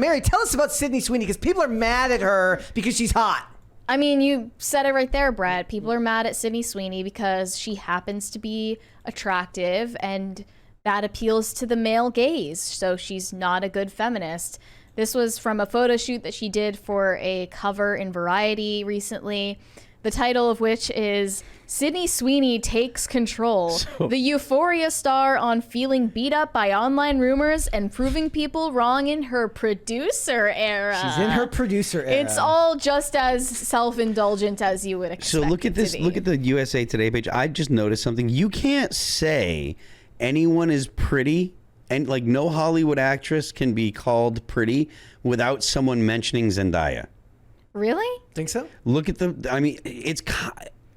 Mary, tell us about Sydney Sweeney, because people are mad at her because she's hot. I mean, you said it right there, Brett. People are mad at Sydney Sweeney because she happens to be attractive, and that appeals to the male gaze. So she's not a good feminist. This was from a photo shoot that she did for a cover in Variety recently, the title of which is Sydney Sweeney Takes Control. The Euphoria star on feeling beat up by online rumors and proving people wrong in her producer era. She's in her producer era. It's all just as self-indulgent as you would expect. So look at this. Look at the USA Today page. I just noticed something. You can't say anyone is pretty, and like no Hollywood actress can be called pretty without someone mentioning Zendaya. Really? Think so? Look at the. I mean,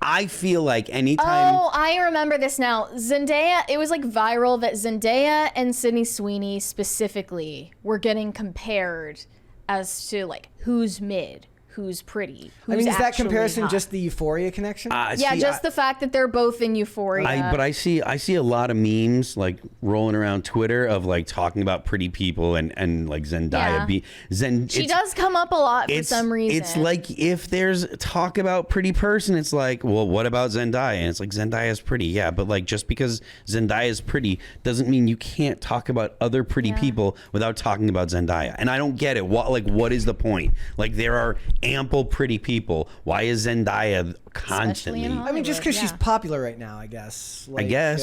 I feel like anytime. Oh, I remember this now. Zendaya, it was like viral that Zendaya and Sydney Sweeney specifically were getting compared as to like who's mid, who's pretty, who's I mean, is that actually comparison hot. just the Euphoria connection? Yeah, just the fact that they're both in Euphoria. But I see a lot of memes like rolling around Twitter of like talking about pretty people and like Zendaya. Yeah. She does come up a lot for some reason. It's like if there's talk about pretty person, it's like, well, what about Zendaya? And it's like, Zendaya's pretty, yeah, but like just because Zendaya's pretty doesn't mean you can't talk about other pretty people without talking about Zendaya. And I don't get it. What is the point? Like there are ample pretty people. Why is Zendaya constantly? I mean, just because she's popular right now, I guess. I guess.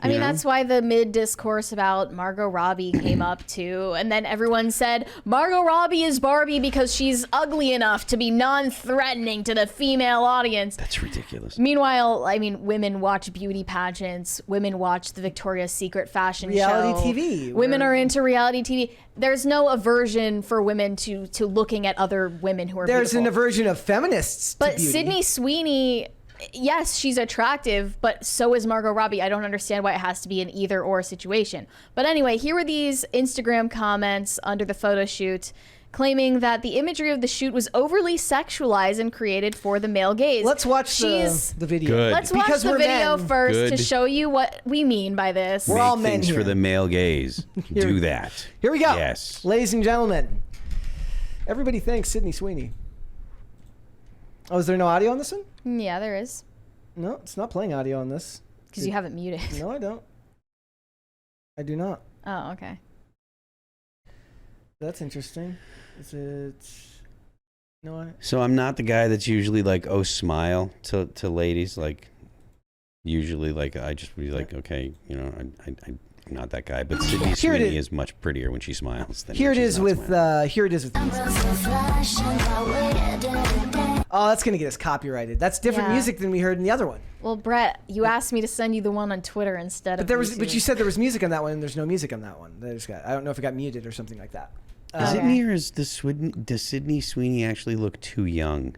I mean, that's why the mid discourse about Margot Robbie came up too. And then everyone said, Margot Robbie is Barbie because she's ugly enough to be non-threatening to the female audience. That's ridiculous. Meanwhile, I mean, women watch beauty pageants. Women watch the Victoria's Secret fashion reality show. TV. Women are into reality TV. There's no aversion for women to looking at other women who are There's beautiful. an aversion of feminists to But beauty. Sydney Sweeney, yes, she's attractive, but so is Margot Robbie. I don't understand why it has to be an either or situation. But anyway, here were these Instagram comments under the photo shoot claiming that the imagery of the shoot was overly sexualized and created for the male gaze. Let's watch the video. Good. Let's watch Because the we're video men. first Good. to show you what we mean by this. We're all Make men things here. for the male gaze. Do that. Here we go. Yes. Ladies and gentlemen, everybody thanks Sydney Sweeney. Oh, is there no audio on this one? Yeah, there is. No, it's not playing audio on this. Because you have it muted. No, I don't. I do not. Oh, okay. That's interesting. Is it? No, So I'm not the guy that's usually like, oh, smile to ladies. Like, usually, like, I just be like, okay, you know, I'm not that guy. But Sydney Here it Sweeney is. is much prettier when she smiles. Than Here when it she's is not with. smiling. Here it is with. Oh, that's gonna get us copyrighted. That's different Yeah. music than we heard in the other one. Well, Brett, you asked me to send you the one on Twitter instead But of there was. YouTube. But you said there was music on that one, and there's no music on that one. I don't know if it got muted or something like that. Is it Okay. me or does Sydney Sweeney actually look too young?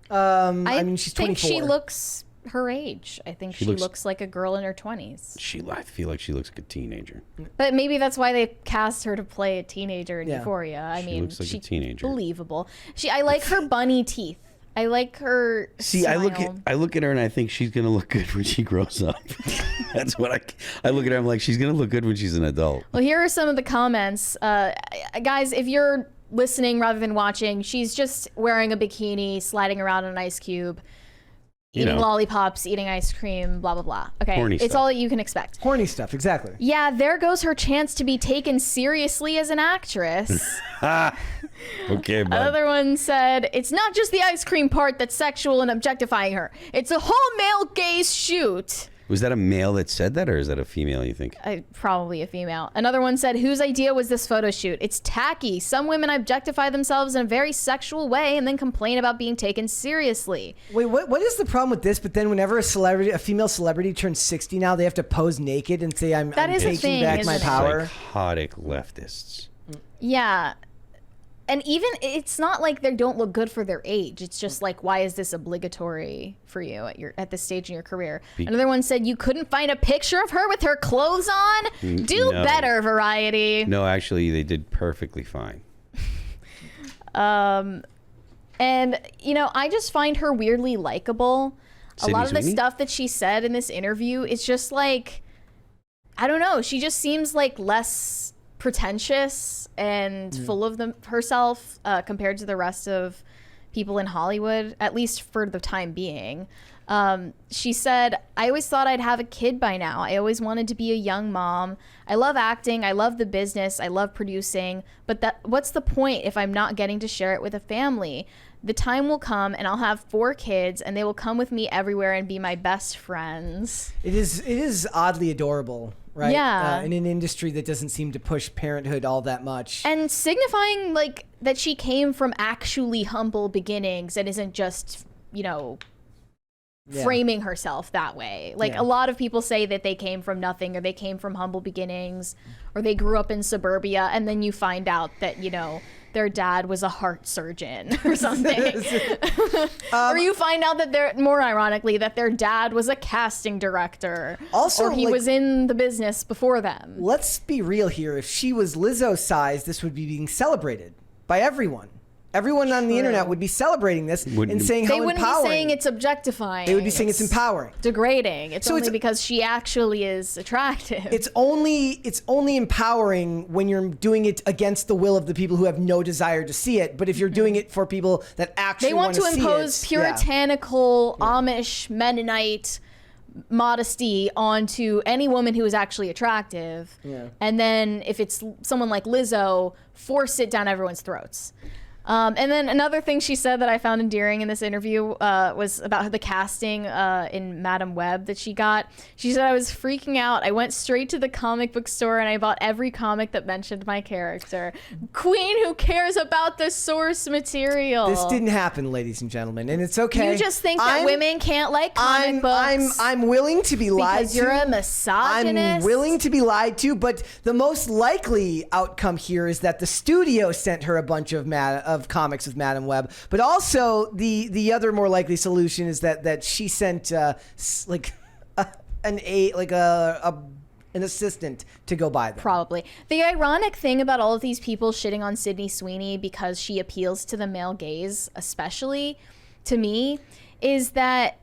I mean, she's think 24. she looks her age. I think she looks like a girl in her 20s. I feel like she looks like a teenager. But maybe that's why they cast her to play a teenager in Yeah. Euphoria. I She mean, looks like a teenager. Believable. I like her bunny teeth. I like her See, smile. I look at her and I think she's gonna look good when she grows up. That's what I look at her. I'm like, she's gonna look good when she's an adult. Well, here are some of the comments. Guys, if you're listening rather than watching, she's just wearing a bikini, sliding around on an ice cube, eating lollipops, eating ice cream, blah, blah, blah. Okay, Horny it's stuff. all that you can expect. Horny stuff, exactly. Yeah, there goes her chance to be taken seriously as an actress. Okay, bud. Another one said, it's not just the ice cream part that's sexual and objectifying her. It's a whole male gaze shoot. Was that a male that said that, or is that a female, you think? Probably a female. Another one said, whose idea was this photo shoot? It's tacky. Some women objectify themselves in a very sexual way and then complain about being taken seriously. Wait, what is the problem with this? But then whenever a female celebrity turns 60 now, they have to pose naked and say, I'm That is a taking thing, back my isn't it? power. Psychotic leftists. Yeah. And even, it's not like they don't look good for their age. It's just like, why is this obligatory for you at this stage in your career? Another one said, you couldn't find a picture of her with her clothes on? Do No. better, Variety. No, actually, they did perfectly fine. And, you know, I just find her weirdly likable. Sydney A lot of the Sweeney? stuff that she said in this interview, it's just like, I don't know. She just seems like less pretentious and full of herself compared to the rest of people in Hollywood, at least for the time being. She said, I always thought I'd have a kid by now. I always wanted to be a young mom. I love acting. I love the business. I love producing. But what's the point if I'm not getting to share it with a family? The time will come and I'll have 4 kids and they will come with me everywhere and be my best friends. It is oddly adorable, right? Yeah. In an industry that doesn't seem to push parenthood all that much. And signifying like that she came from actually humble beginnings and isn't just, framing herself that way. Like a lot of people say that they came from nothing or they came from humble beginnings or they grew up in suburbia and then you find out that, their dad was a heart surgeon or something. Or you find out that more ironically, that their dad was a casting director. Also, or he was in the business before them. Let's be real here. If she was Lizzo's size, this would be being celebrated by everyone. Everyone on the internet would be celebrating this and saying how empowering. They wouldn't be saying it's objectifying. They would be saying it's empowering. Degrading. It's only because she actually is attractive. It's only empowering when you're doing it against the will of the people who have no desire to see it. But if you're doing it for people that actually want to see it. They want to impose puritanical Amish Mennonite modesty onto any woman who is actually attractive. Yeah. And then if it's someone like Lizzo, force it down everyone's throats. And then another thing she said that I found endearing in this interview was about the casting in Madam Web that she got. She said, I was freaking out. I went straight to the comic book store and I bought every comic that mentioned my character. Queen who cares about the source material. This didn't happen, ladies and gentlemen, and it's okay. You just think that women can't like comic books. I'm willing to be lied to. Because you're a misogynist. I'm willing to be lied to, but the most likely outcome here is that the studio sent her a bunch of comics with Madam Web, but also the other more likely solution is that she sent an assistant to go buy them. Probably. The ironic thing about all of these people shitting on Sydney Sweeney because she appeals to the male gaze, especially to me, is that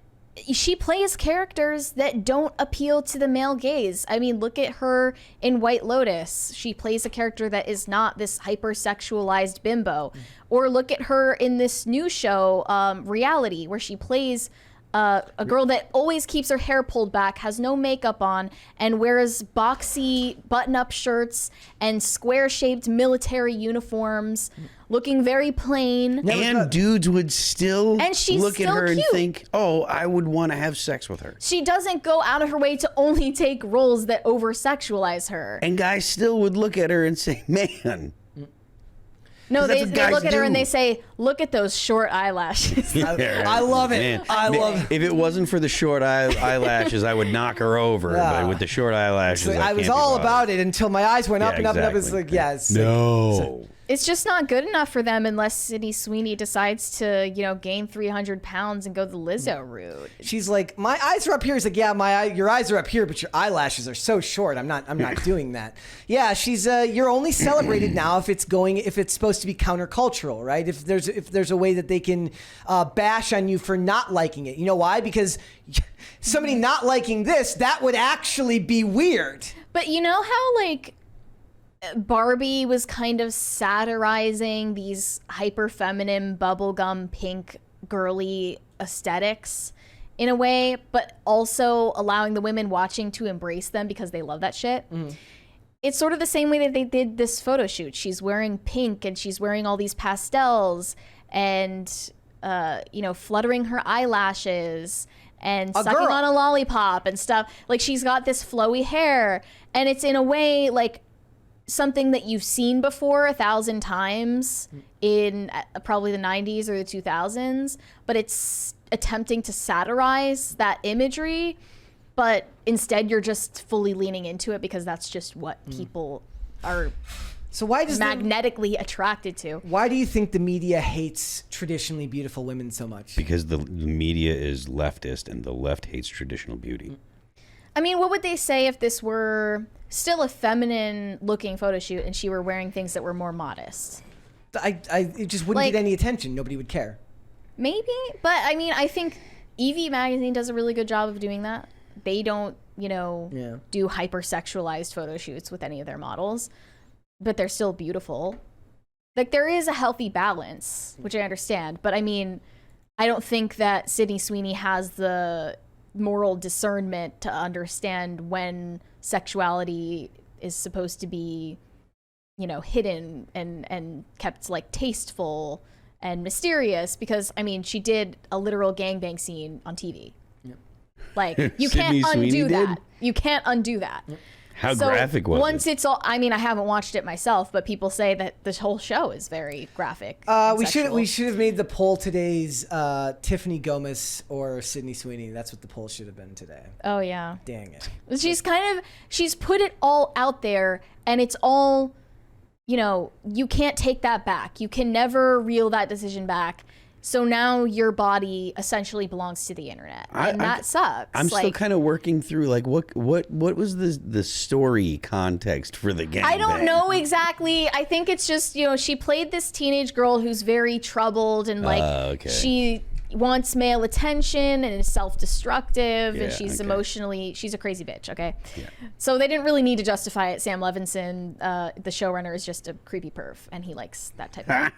she plays characters that don't appeal to the male gaze. I mean, look at her in White Lotus. She plays a character that is not this hypersexualized bimbo. Or look at her in this new show, Reality, where she plays a girl that always keeps her hair pulled back, has no makeup on, and wears boxy button-up shirts and square-shaped military uniforms, looking very plain. And dudes would still look at her cute. And think, oh, I would want to have sex with her. She doesn't go out of her way to only take roles that over-sexualize her. And guys still would look at her and say, man. No, they look at her and they say, look at those short eyelashes. I love it. Man, I love it. If it wasn't for the short eyelashes, I would knock her over. But with the short eyelashes, I was all about it until my eyes went up and up and up. It's like, It's just not good enough for them unless Sydney Sweeney decides to, gain 300 pounds and go the Lizzo route. She's like, my eyes are up here. He's like, yeah, your eyes are up here, but your eyelashes are so short. I'm not doing that. Yeah, she's you're only celebrated now if it's supposed to be countercultural, right? If there's a way that they can bash on you for not liking it. You know why? Because somebody not liking this, that would actually be weird. But you know how Barbie was kind of satirizing these hyper feminine bubblegum pink girly aesthetics in a way, but also allowing the women watching to embrace them because they love that shit. It's sort of the same way that they did this photo shoot. She's wearing pink and she's wearing all these pastels and fluttering her eyelashes and sucking on a lollipop and stuff. Like, she's got this flowy hair, and it's in a way like something that you've seen before 1,000 times in probably the 90s or the 2000s, but it's attempting to satirize that imagery, but instead you're just fully leaning into it because that's just what people are magnetically attracted to. Why do you think the media hates traditionally beautiful women so much? Because the media is leftist and the left hates traditional beauty. I mean, what would they say if this were still a feminine looking photo shoot and she were wearing things that were more modest? It just wouldn't get any attention. Nobody would care. Maybe, but I mean, I think Evie magazine does a really good job of doing that. They don't, do hypersexualized photo shoots with any of their models. but they're still beautiful. Like, there is a healthy balance, which I understand. But I mean, I don't think that Sydney Sweeney has the moral discernment to understand when sexuality is supposed to be, you know, hidden and kept like tasteful and mysterious, because I mean, she did a literal gangbang scene on TV. Yep. Like, you can't undo that. You can't undo that. Yep. How graphic was once it? it's all, I mean, I haven't watched it myself, but people say that this whole show is very graphic. We should have made the poll today's Tiffany Gomez or Sydney Sweeney. That's what the poll should have been today. Oh yeah. Dang it. She's put it all out there, and it's all, you know, you can't take that back. You can never reel that decision back. So now your body essentially belongs to the internet, and that sucks. I'm still kind of working through like what was the story context for the game. I don't know exactly. I think it's just, you know, she played this teenage girl who's very troubled and like she wants male attention and is self-destructive, and she's emotionally, she's a crazy bitch. Okay, so they didn't really need to justify it. Sam Levinson, the showrunner, is just a creepy perv, and he likes that type of thing.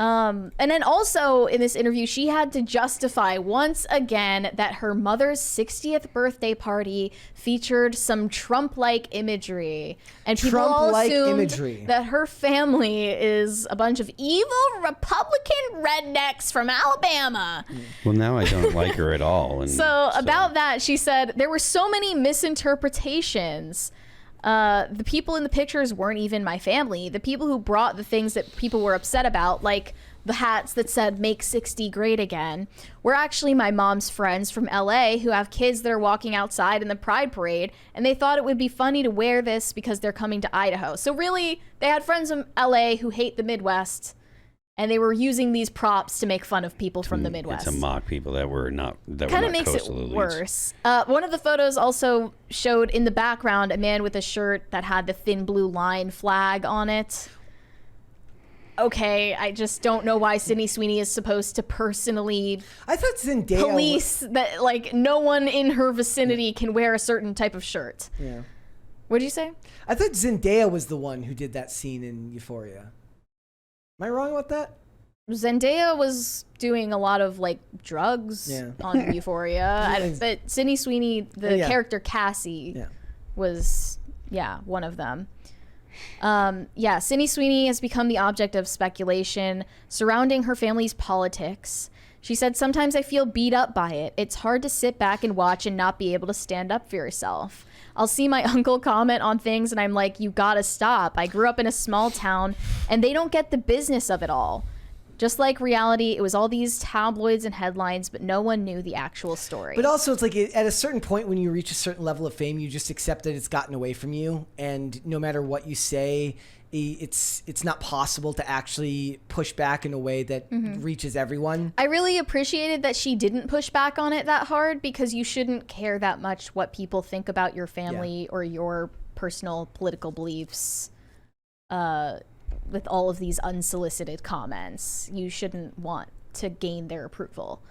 And then also in this interview, she had to justify once again that her mother's 60th birthday party featured some Trump-like imagery. And people all assumed that her family is a bunch of evil Republican rednecks from Alabama. Well, now I don't like her at all. And so about that, she said, there were so many misinterpretations. The people in the pictures weren't even my family. The people who brought the things that people were upset about, like the hats that said "Make 60 Great Again," were actually my mom's friends from LA who have kids that are walking outside in the Pride Parade, and they thought it would be funny to wear this because they're coming to Idaho. So really, they had friends from LA who hate the Midwest, and they were using these props to make fun of people from the Midwest. To mock people that were not kind of makes it worse. One of the photos also showed in the background a man with a shirt that had the thin blue line flag on it. Okay, I just don't know why Sydney Sweeney is supposed to personally police that, like, no one in her vicinity can wear a certain type of shirt. Yeah. What'd you say? I thought Zendaya was the one who did that scene in Euphoria. Am I wrong about that? Zendaya was doing a lot of like drugs on Euphoria, but Sydney Sweeney, the character Cassie, was one of them. Sydney Sweeney has become the object of speculation surrounding her family's politics. She said, "Sometimes I feel beat up by it. It's hard to sit back and watch and not be able to stand up for yourself. I'll see my uncle comment on things and I'm like, you gotta stop. I grew up in a small town and they don't get the business of it all. Just like reality, it was all these tabloids and headlines, but no one knew the actual story." But also, it's like at a certain point when you reach a certain level of fame, you just accept that it's gotten away from you. And no matter what you say, it's not possible to actually push back in a way that reaches everyone. I really appreciated that she didn't push back on it that hard, because you shouldn't care that much what people think about your family or your personal political beliefs. With all of these unsolicited comments, you shouldn't want to gain their approval.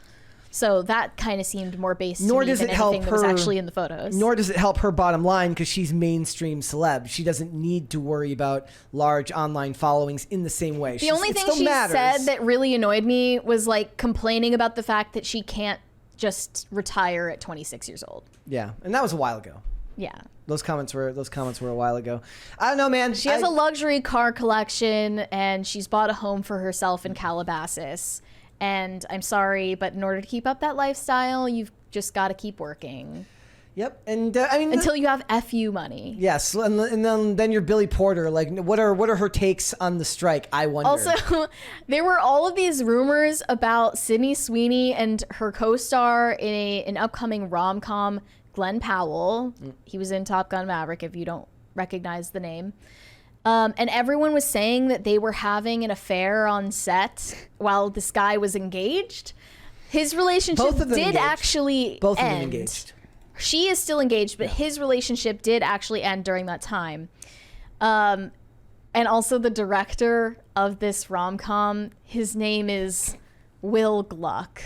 So that kind of seemed more based to me than anything that was actually in the photos. Nor does it help her bottom line, because she's mainstream celeb. She doesn't need to worry about large online followings in the same way. The only thing she said that really annoyed me was like complaining about the fact that she can't just retire at 26 years old. Yeah, and that was a while ago. Yeah. Those comments were a while ago. I don't know, man. She has a luxury car collection, and she's bought a home for herself in Calabasas. And I'm sorry, but in order to keep up that lifestyle, you've just got to keep working. Yep, and I mean, until you have FU money. Yes, and then you're Billy Porter. Like, what are her takes on the strike? I wonder. Also, there were all of these rumors about Sydney Sweeney and her co-star in an upcoming rom-com, Glenn Powell. He was in Top Gun Maverick, if you don't recognize the name. And everyone was saying that they were having an affair on set while this guy was engaged. His relationship did actually Both end. of them engaged. She is still engaged, but his relationship did actually end during that time. And also the director of this rom-com, his name is Will Gluck.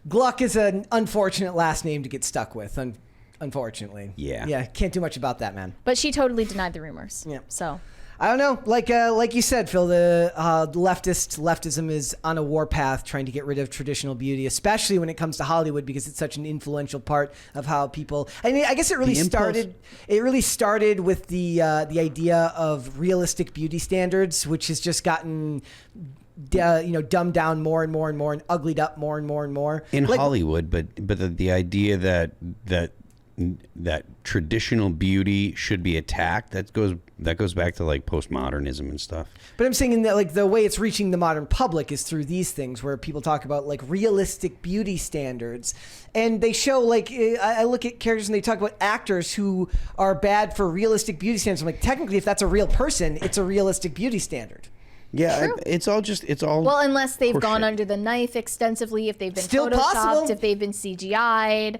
Gluck is an unfortunate last name to get stuck with. unfortunately. Yeah. Can't do much about that, man. But she totally denied the rumors. Yeah. So I don't know. Like you said, Phil, the leftism is on a warpath trying to get rid of traditional beauty, especially when it comes to Hollywood, because it's such an influential part of how people. I mean, I guess it really started. It really started with the idea of realistic beauty standards, which has just gotten dumbed down more and more and more, and uglied up more and more and more in Hollywood. But the idea that traditional beauty should be attacked, that goes back to like postmodernism and stuff. But I'm saying in that, like, the way it's reaching the modern public is through these things where people talk about like realistic beauty standards, and they show, like, I look at characters and they talk about actors who are bad for realistic beauty standards. I'm like, technically, if that's a real person, it's a realistic beauty standard. Yeah, it's all well, unless they've gone horseshit. under the knife extensively, if they've been Still photoshopped, possible. if they've been CGI'd.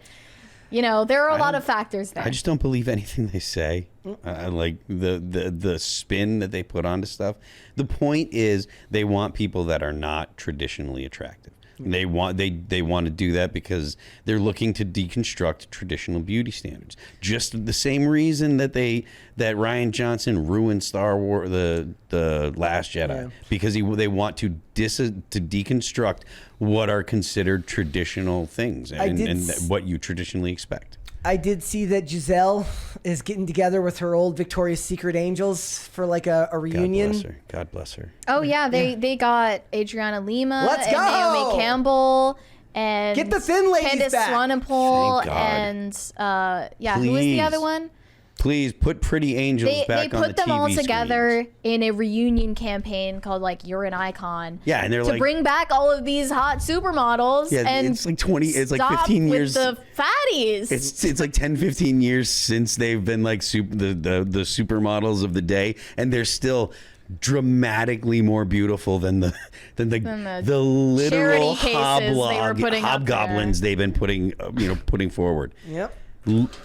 There are a lot of factors there. I just don't believe anything they say. Like the spin that they put onto stuff. The point is they want people that are not traditionally attractive. They want to do that because they're looking to deconstruct traditional beauty standards. Just the same reason that Ryan Johnson ruined Star Wars, the Last Jedi, because they want to deconstruct what are considered traditional things and what you traditionally expect. I did see that Giselle is getting together with her old Victoria's Secret angels for like a reunion. God bless her. Oh yeah, they got Adriana Lima Let's and go! Naomi Campbell and Get the thin ladies Candace back. Swanepoel Thank God. and who was the other Please. one? Please put Pretty Angels They back on the put them TV all screens. together in a reunion campaign called like You're an Icon. Yeah, and they're to like, bring back all of these hot supermodels. Yeah, and it's like 20. It's like stop 15 with years. the fatties. It's like 10, 15 years since they've been like the supermodels of the day, and they're still dramatically more beautiful than the literal charity cases they were putting up hobgoblins they've been putting forward. Yep.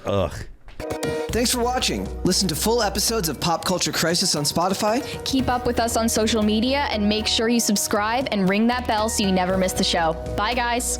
Ugh. Thanks for watching. Listen to full episodes of Pop Culture Crisis on Spotify. Keep up with us on social media and make sure you subscribe and ring that bell so you never miss the show. Bye, guys.